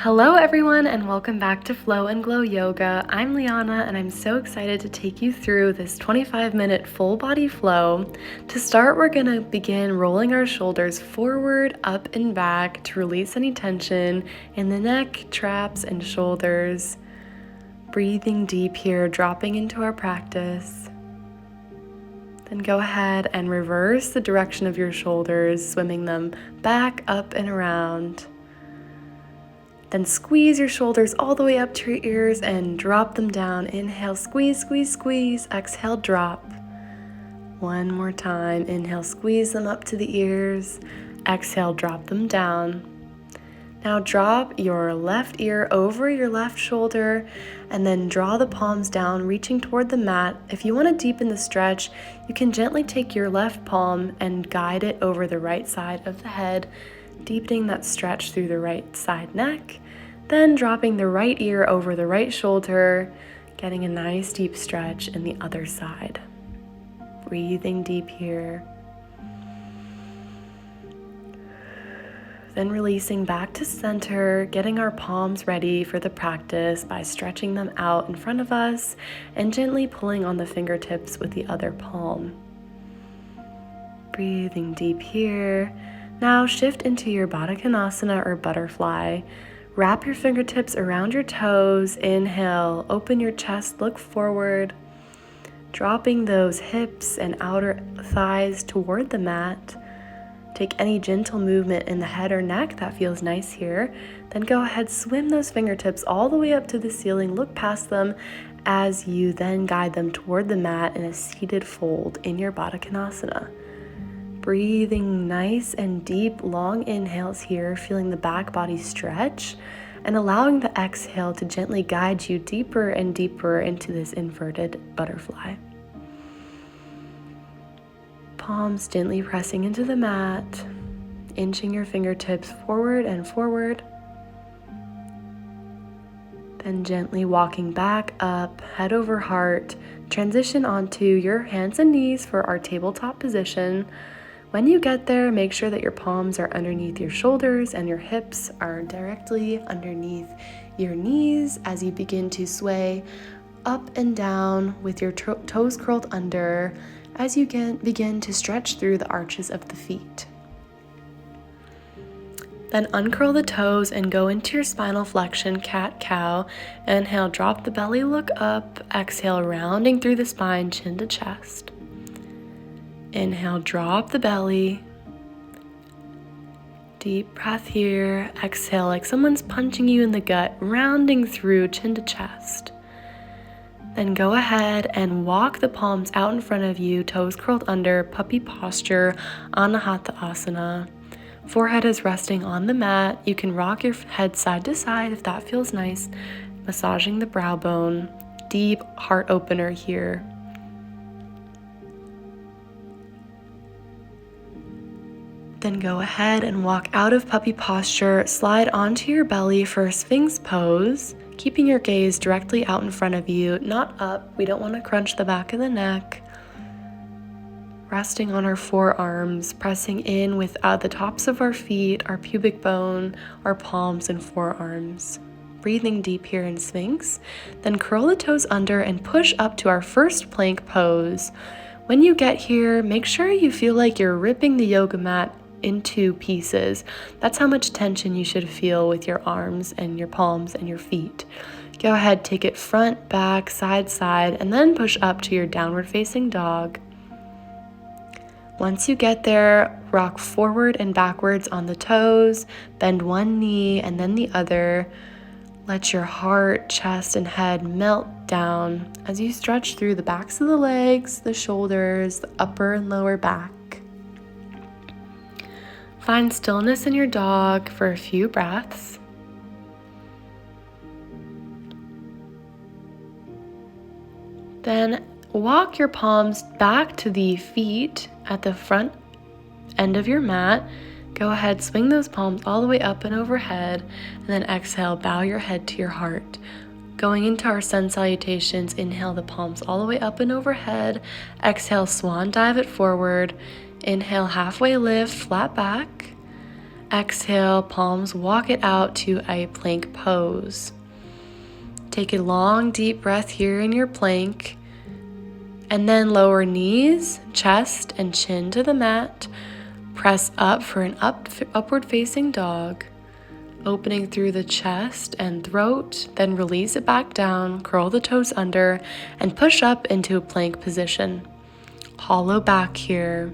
Hello everyone and welcome back to Flow and Glow Yoga. I'm Liana and I'm so excited to take you through this 25-minute full body flow. To start, we're going to begin rolling our shoulders forward, up and back to release any tension in the neck, traps, and shoulders. Breathing deep here, dropping into our practice. Then go ahead and reverse the direction of your shoulders, swimming them back, up, and around. Then squeeze your shoulders all the way up to your ears and drop them down. Inhale, squeeze, squeeze, squeeze. Exhale, drop. One more time. Inhale, squeeze them up to the ears. Exhale, drop them down. Now drop your left ear over your left shoulder and then draw the palms down, reaching toward the mat. If you want to deepen the stretch, you can gently take your left palm and guide it over the right side of the head, deepening that stretch through the right side neck, then dropping the right ear over the right shoulder, getting a nice deep stretch in the other side. Breathing deep here. Then releasing back to center, getting our palms ready for the practice by stretching them out in front of us and gently pulling on the fingertips with the other palm. Breathing deep here. Now shift into your Baddha Konasana or butterfly. Wrap your fingertips around your toes. Inhale, open your chest, look forward. Dropping those hips and outer thighs toward the mat. Take any gentle movement in the head or neck that feels nice here. Then go ahead, swim those fingertips all the way up to the ceiling. Look past them as you then guide them toward the mat in a seated fold in your Baddha Konasana. Breathing nice and deep, long inhales here, feeling the back body stretch and allowing the exhale to gently guide you deeper and deeper into this inverted butterfly. Palms gently pressing into the mat, inching your fingertips forward and forward. Then gently walking back up, head over heart. Transition onto your hands and knees for our tabletop position. When you get there, make sure that your palms are underneath your shoulders and your hips are directly underneath your knees as you begin to sway up and down with your toes curled under as you begin to stretch through the arches of the feet. Then uncurl the toes and go into your spinal flexion, cat-cow. Inhale, drop the belly, look up. Exhale, rounding through the spine, chin to chest. Inhale, drop the belly. Deep breath here. Exhale like someone's punching you in the gut, rounding through chin to chest. Then go ahead and walk the palms out in front of you, toes curled under, puppy posture, Anahata Asana. Forehead is resting on the mat. You can rock your head side to side if that feels nice, massaging the brow bone. Deep heart opener here. Then go ahead and walk out of puppy posture, slide onto your belly for Sphinx pose, keeping your gaze directly out in front of you, not up. We don't want to crunch the back of the neck. Resting on our forearms, pressing in with the tops of our feet, our pubic bone, our palms and forearms. Breathing deep here in Sphinx. Then curl the toes under and push up to our first plank pose. When you get here, make sure you feel like you're ripping the yoga mat into pieces. That's how much tension you should feel with your arms and your palms and your feet. Go ahead, take it front, back, side, side, and then push up to your downward facing dog. Once you get there, rock forward and backwards on the toes, bend one knee and then the other. Let your heart, chest, and head melt down as you stretch through the backs of the legs, the shoulders, the upper and lower back. Find stillness in your dog for a few breaths. Then walk your palms back to the feet at the front end of your mat. Go ahead, swing those palms all the way up and overhead, and then exhale, bow your head to your heart. Going into our sun salutations, inhale the palms all the way up and overhead. Exhale, swan dive it forward. Inhale, halfway lift, flat back. Exhale, palms, walk it out to a plank pose. Take a long, deep breath here in your plank, and then lower knees, chest, and chin to the mat. Press up for an upward facing dog, opening through the chest and throat, then release it back down, curl the toes under, and push up into a plank position. Hollow back here,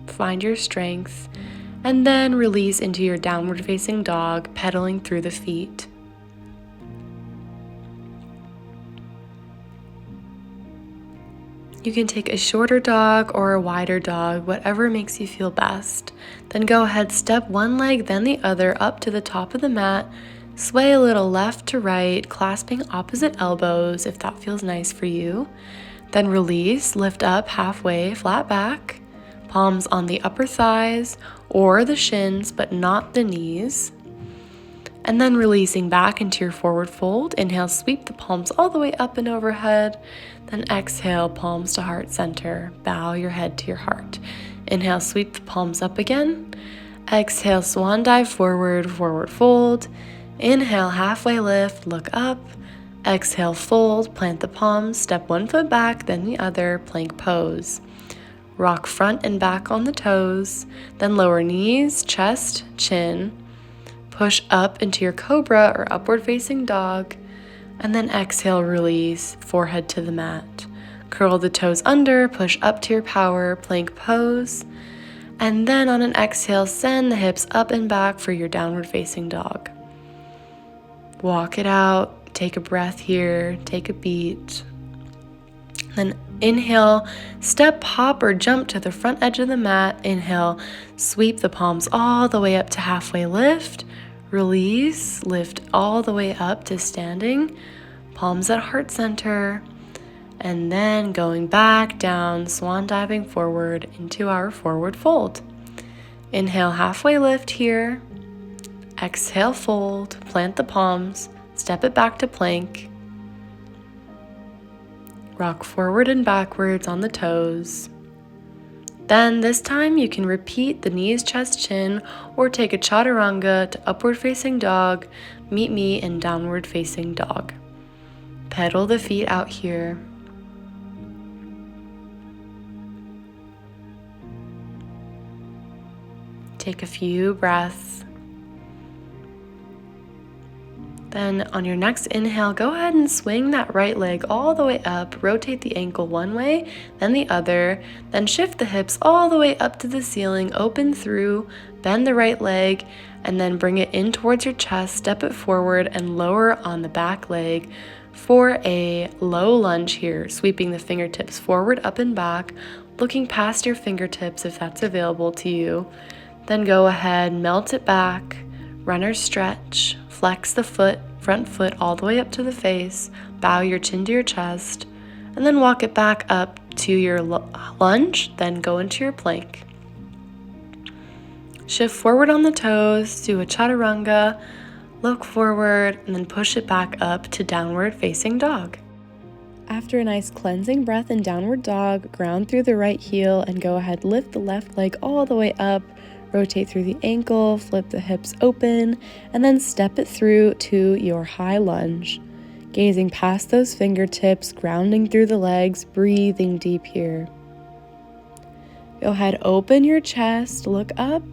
find your strength, and then release into your downward facing dog, pedaling through the feet. You can take a shorter dog or a wider dog, whatever makes you feel best. Then go ahead, step one leg, then the other up to the top of the mat. Sway a little left to right, clasping opposite elbows if that feels nice for you. Then release, lift up halfway, flat back. Palms on the upper thighs or the shins, but not the knees. And then releasing back into your forward fold. Inhale, sweep the palms all the way up and overhead. Then exhale, palms to heart center. Bow your head to your heart. Inhale, sweep the palms up again. Exhale, swan dive forward, forward fold. Inhale, halfway lift, look up. Exhale, fold, plant the palms, step one foot back, then the other, plank pose. Rock front and back on the toes, then lower knees, chest, chin. Push up into your cobra or upward facing dog, and then exhale, release, forehead to the mat. Curl the toes under, push up to your power, plank pose, and then on an exhale, send the hips up and back for your downward facing dog. Walk it out, take a breath here, take a beat. Then inhale, step, hop, or jump to the front edge of the mat. Inhale, sweep the palms all the way up to halfway lift. Release, lift all the way up to standing, palms at heart center, and then going back down, swan diving forward into our forward fold. Inhale, halfway lift here. Exhale, fold, plant the palms, step it back to plank. Rock forward and backwards on the toes. Then this time you can repeat the knees, chest, chin, or take a chaturanga to upward facing dog, meet me in downward facing dog. Pedal the feet out here. Take a few breaths. Then on your next inhale, go ahead and swing that right leg all the way up, rotate the ankle one way, then the other, then shift the hips all the way up to the ceiling, open through, bend the right leg, and then bring it in towards your chest, step it forward, and lower on the back leg for a low lunge here, sweeping the fingertips forward, up and back, looking past your fingertips if that's available to you. Then go ahead, melt it back, runner stretch, flex the front foot all the way up to the face, bow your chin to your chest, and then walk it back up to your lunge, then go into your plank. Shift forward on the toes, do a chaturanga, look forward, and then push it back up to downward facing dog. After a nice cleansing breath in downward dog, ground through the right heel and go ahead, lift the left leg all the way up, rotate through the ankle, flip the hips open, and then step it through to your high lunge. Gazing past those fingertips, grounding through the legs, breathing deep here. Go ahead, open your chest, look up,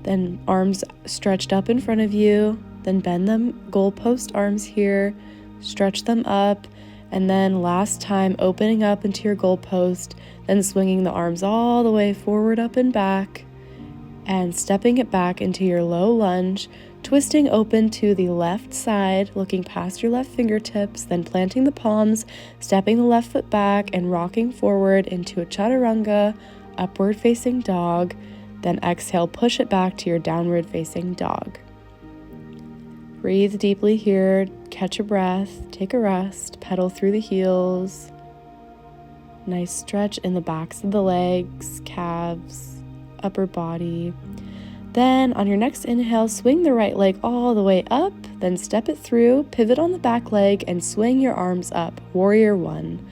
then arms stretched up in front of you, then bend them goalpost arms here, stretch them up, and then last time opening up into your goalpost, then swinging the arms all the way forward, up and back, and stepping it back into your low lunge, twisting open to the left side, looking past your left fingertips, then planting the palms, stepping the left foot back, and rocking forward into a chaturanga, upward facing dog, then exhale, push it back to your downward facing dog. Breathe deeply here, catch a breath, take a rest, pedal through the heels. Nice stretch in the backs of the legs, calves, upper body. Then on your next inhale, swing the right leg all the way up, then step it through, pivot on the back leg, and swing your arms up, warrior one.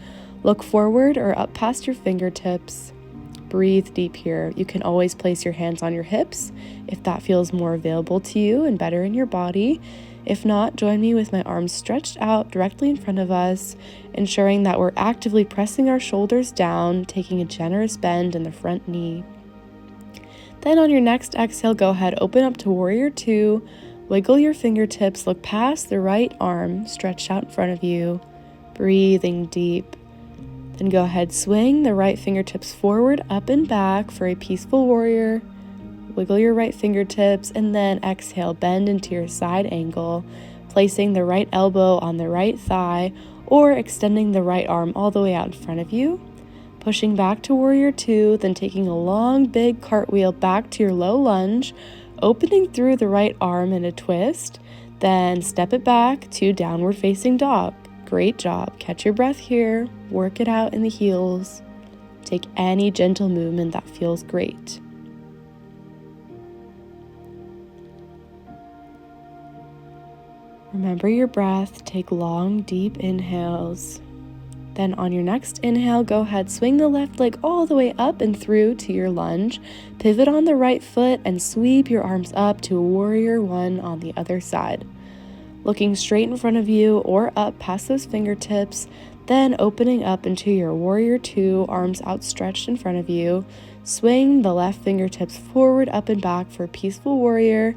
Look forward or up past your fingertips. Breathe deep here. You can always place your hands on your hips if that feels more available to you and better in your body. If not, join me with my arms stretched out directly in front of us, ensuring that we're actively pressing our shoulders down, taking a generous bend in the front knee. Then on your next exhale, go ahead, open up to Warrior Two, wiggle your fingertips, look past the right arm, stretched out in front of you, breathing deep. Then go ahead, swing the right fingertips forward, up and back for a peaceful warrior. Wiggle your right fingertips, and then exhale, bend into your side angle, placing the right elbow on the right thigh or extending the right arm all the way out in front of you. Pushing back to Warrior Two, then taking a long, big cartwheel back to your low lunge, opening through the right arm in a twist, then step it back to Downward Facing Dog. Great job. Catch your breath here, work it out in the heels. Take any gentle movement that feels great. Remember your breath, take long, deep inhales. Then on your next inhale, go ahead, swing the left leg all the way up and through to your lunge. Pivot on the right foot and sweep your arms up to Warrior One on the other side. Looking straight in front of you or up past those fingertips, then opening up into your Warrior Two, arms outstretched in front of you. Swing the left fingertips forward, up and back for peaceful warrior,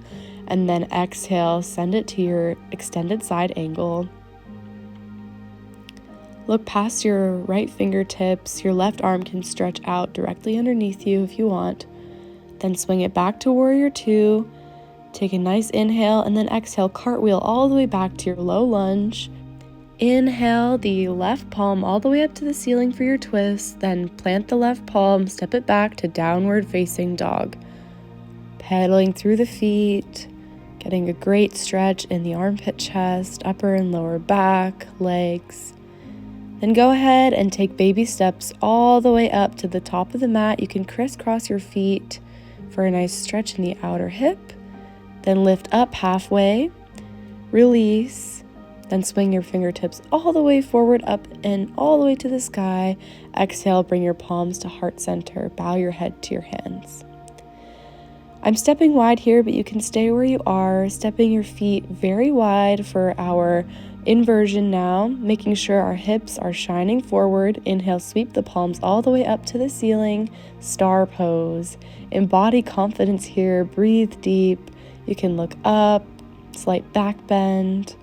and then exhale, send it to your extended side angle. Look past your right fingertips. Your left arm can stretch out directly underneath you if you want. Then swing it back to Warrior Two. Take a nice inhale and then exhale, cartwheel all the way back to your low lunge. Inhale the left palm all the way up to the ceiling for your twist. Then plant the left palm, step it back to Downward Facing Dog. Pedaling through the feet, getting a great stretch in the armpit, chest, upper and lower back, legs. Then go ahead and take baby steps all the way up to the top of the mat. You can crisscross your feet for a nice stretch in the outer hip. Then lift up halfway, release, then swing your fingertips all the way forward, up and all the way to the sky. Exhale, bring your palms to heart center, bow your head to your hands. I'm stepping wide here, but you can stay where you are, stepping your feet very wide for our inversion now, making sure our hips are shining forward. Inhale, sweep the palms all the way up to the ceiling, star pose. Embody confidence here, breathe deep. You can look up, slight back bend.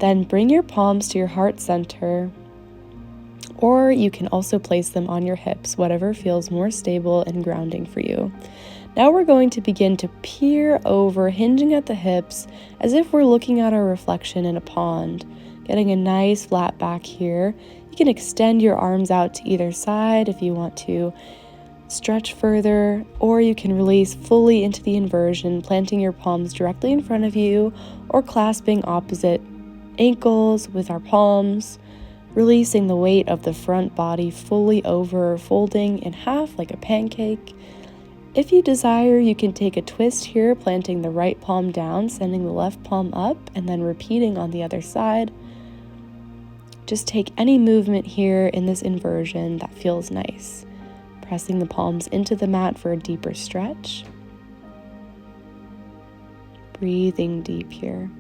Then bring your palms to your heart center, or you can also place them on your hips, whatever feels more stable and grounding for you. Now we're going to begin to peer over, hinging at the hips as if we're looking at our reflection in a pond, getting a nice flat back here. You can extend your arms out to either side if you want to stretch further, or you can release fully into the inversion, planting your palms directly in front of you or clasping opposite ankles with our palms, releasing the weight of the front body fully over, folding in half like a pancake. If you desire, you can take a twist here, planting the right palm down, sending the left palm up, and then repeating on the other side. Just take any movement here in this inversion that feels nice. Pressing the palms into the mat for a deeper stretch. Breathing deep here.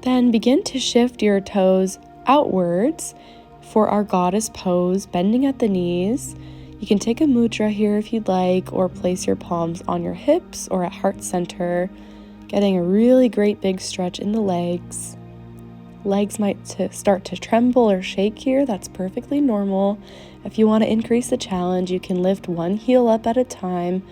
Then begin to shift your toes outwards for our goddess pose, bending at the knees. You can take a mudra here if you'd like, or place your palms on your hips or at heart center, getting a really great big stretch in the legs. Legs might start to tremble or shake here. That's perfectly normal. If you want to increase the challenge, you can lift one heel up at a time,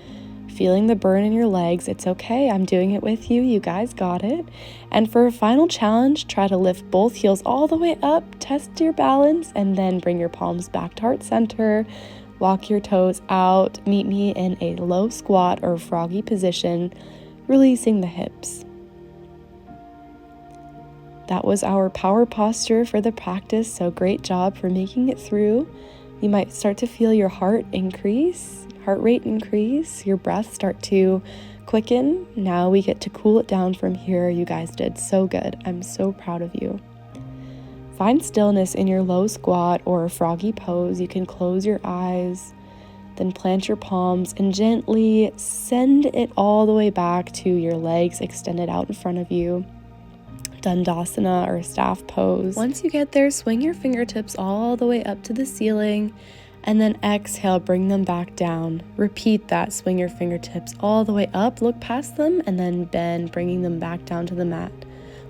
feeling the burn in your legs. It's okay. I'm doing it with you. You guys got it. And for a final challenge, try to lift both heels all the way up, test your balance, and then bring your palms back to heart center. Walk your toes out. Meet me in a low squat or froggy position, releasing the hips. That was our power posture for the practice, so great job for making it through. You might start to feel your heart rate increase, your breath start to quicken. Now we get to cool it down from here. You guys did so good. I'm so proud of you. Find stillness in your low squat or froggy pose. You can close your eyes, then plant your palms and gently send it all the way back to your legs extended out in front of you. Dandasana or staff pose. Once you get there, swing your fingertips all the way up to the ceiling and then exhale, bring them back down. Repeat that, swing your fingertips all the way up, look past them, and then bend, bringing them back down to the mat.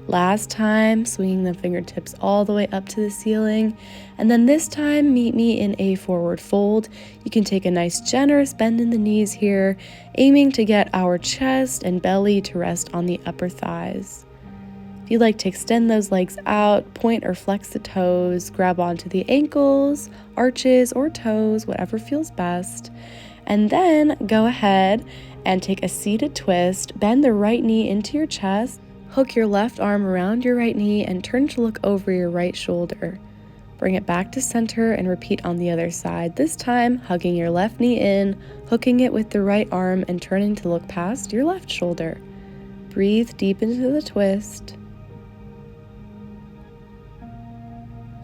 Last time, swinging the fingertips all the way up to the ceiling. And then this time, meet me in a forward fold. You can take a nice generous bend in the knees here, aiming to get our chest and belly to rest on the upper thighs. If you'd like to extend those legs out, point or flex the toes, grab onto the ankles, arches, or toes, whatever feels best. And then go ahead and take a seated twist, bend the right knee into your chest, hook your left arm around your right knee and turn to look over your right shoulder. Bring it back to center and repeat on the other side. This time, hugging your left knee in, hooking it with the right arm and turning to look past your left shoulder. Breathe deep into the twist.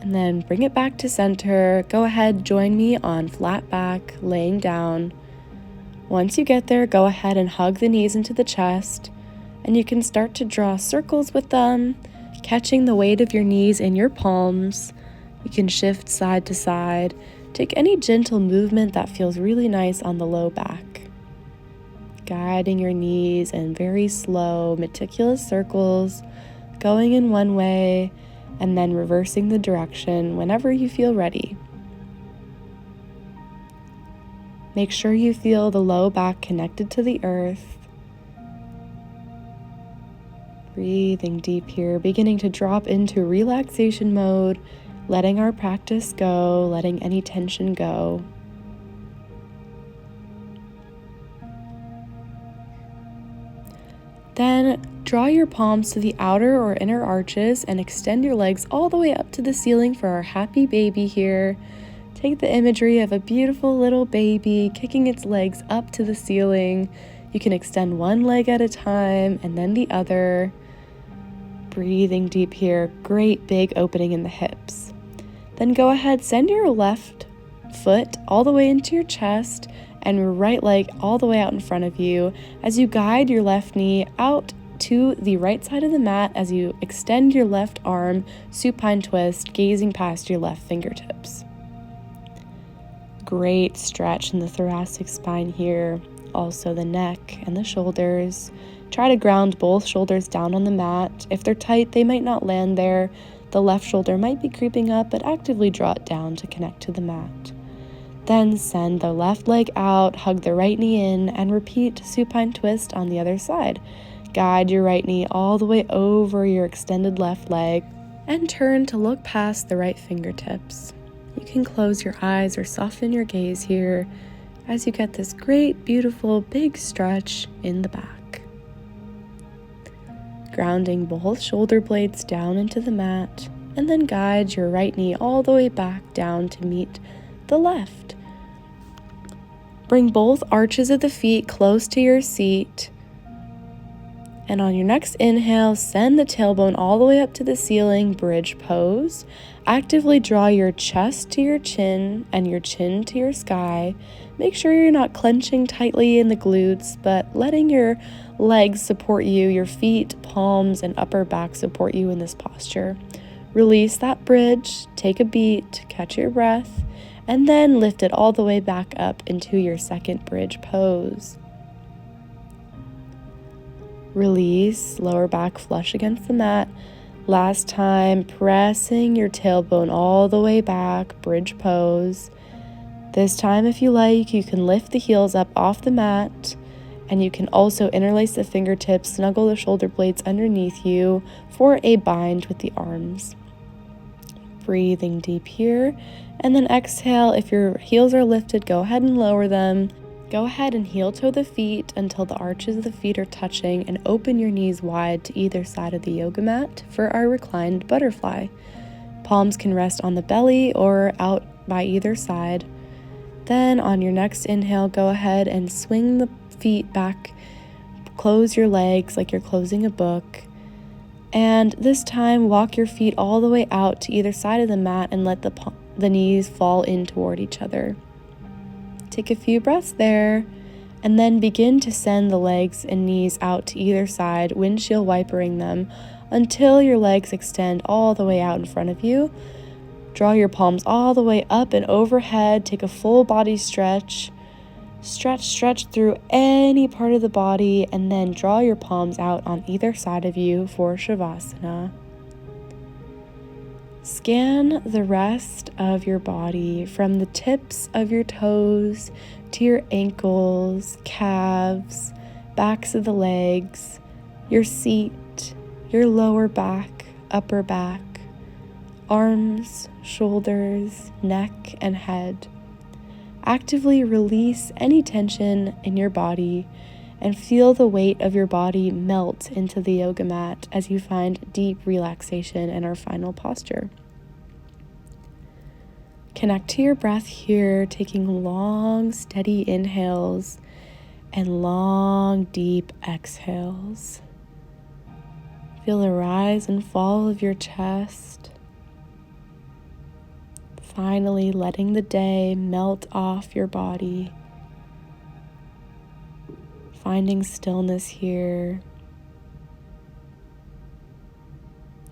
And then bring it back to center. Go ahead, join me on flat back, laying down. Once you get there, go ahead and hug the knees into the chest. And you can start to draw circles with them, catching the weight of your knees in your palms. You can shift side to side. Take any gentle movement that feels really nice on the low back. Guiding your knees in very slow, meticulous circles, going in one way, and then reversing the direction whenever you feel ready. Make sure you feel the low back connected to the earth. Breathing deep here, beginning to drop into relaxation mode, letting our practice go, letting any tension go. Then draw your palms to the outer or inner arches and extend your legs all the way up to the ceiling for our happy baby here. Take the imagery of a beautiful little baby kicking its legs up to the ceiling. You can extend one leg at a time and then the other. Breathing deep here, great big opening in the hips. Then go ahead, send your left foot all the way into your chest and your right leg all the way out in front of you as you guide your left knee out to the right side of the mat as you extend your left arm, supine twist, gazing past your left fingertips. Great stretch in the thoracic spine here, also the neck and the shoulders. Try to ground both shoulders down on the mat. If they're tight, they might not land there. The left shoulder might be creeping up, but actively draw it down to connect to the mat. Then send the left leg out, hug the right knee in, and repeat supine twist on the other side. Guide your right knee all the way over your extended left leg and turn to look past the right fingertips. You can close your eyes or soften your gaze here as you get this great, beautiful, big stretch in the back. Grounding both shoulder blades down into the mat, and then guide your right knee all the way back down to meet the left. Bring both arches of the feet close to your seat. And on your next inhale, send the tailbone all the way up to the ceiling, bridge pose. Actively draw your chest to your chin and your chin to your sky. Make sure you're not clenching tightly in the glutes, but letting your legs support you, your feet, palms, and upper back support you in this posture. Release that bridge, take a beat, catch your breath, and then lift it all the way back up into your second bridge pose. Release, lower back flush against the mat. Last time, pressing your tailbone all the way back, bridge pose. This time, if you like, you can lift the heels up off the mat, and you can also interlace the fingertips, snuggle the shoulder blades underneath you for a bind with the arms. Breathing deep here, and then exhale. If your heels are lifted, go ahead and lower them. Go ahead and heel toe the feet until the arches of the feet are touching, and open your knees wide to either side of the yoga mat for our reclined butterfly. Palms can rest on the belly or out by either side. Then on your next inhale, go ahead and swing the feet back. Close your legs like you're closing a book. And this time, walk your feet all the way out to either side of the mat and let the knees fall in toward each other. Take a few breaths there, and then begin to send the legs and knees out to either side, windshield wipering them until your legs extend all the way out in front of you. Draw your palms all the way up and overhead. Take a full body stretch. Stretch through any part of the body, and then draw your palms out on either side of you for Shavasana. Scan the rest of your body from the tips of your toes to your ankles, calves, backs of the legs, your seat, your lower back, upper back, arms, shoulders, neck, and head. Actively release any tension in your body and feel the weight of your body melt into the yoga mat as you find deep relaxation in our final posture. Connect to your breath here, taking long, steady inhales and long, deep exhales. Feel the rise and fall of your chest. Finally, letting the day melt off your body. Finding stillness here.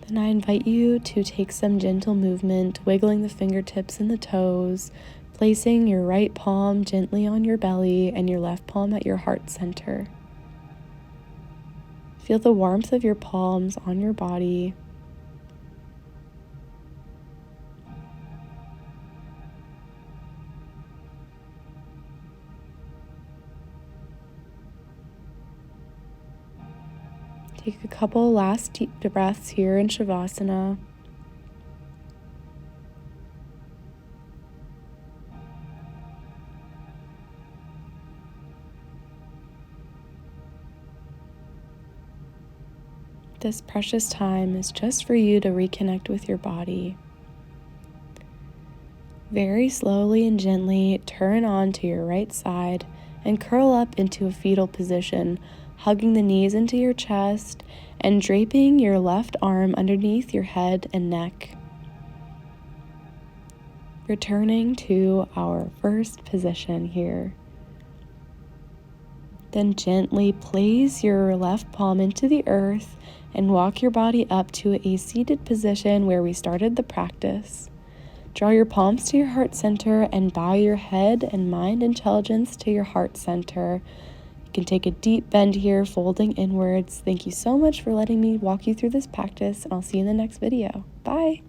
Then I invite you to take some gentle movement, wiggling the fingertips and the toes, placing your right palm gently on your belly and your left palm at your heart center. Feel the warmth of your palms on your body. Take a couple last deep breaths here in Shavasana. This precious time is just for you to reconnect with your body. Very slowly and gently turn on to your right side and curl up into a fetal position, hugging the knees into your chest and draping your left arm underneath your head and neck. Returning to our first position here. Then gently place your left palm into the earth and walk your body up to a seated position where we started the practice. Draw your palms to your heart center and bow your head and mind intelligence to your heart center. You can take a deep bend here, folding inwards. Thank you so much for letting me walk you through this practice, and I'll see you in the next video. Bye.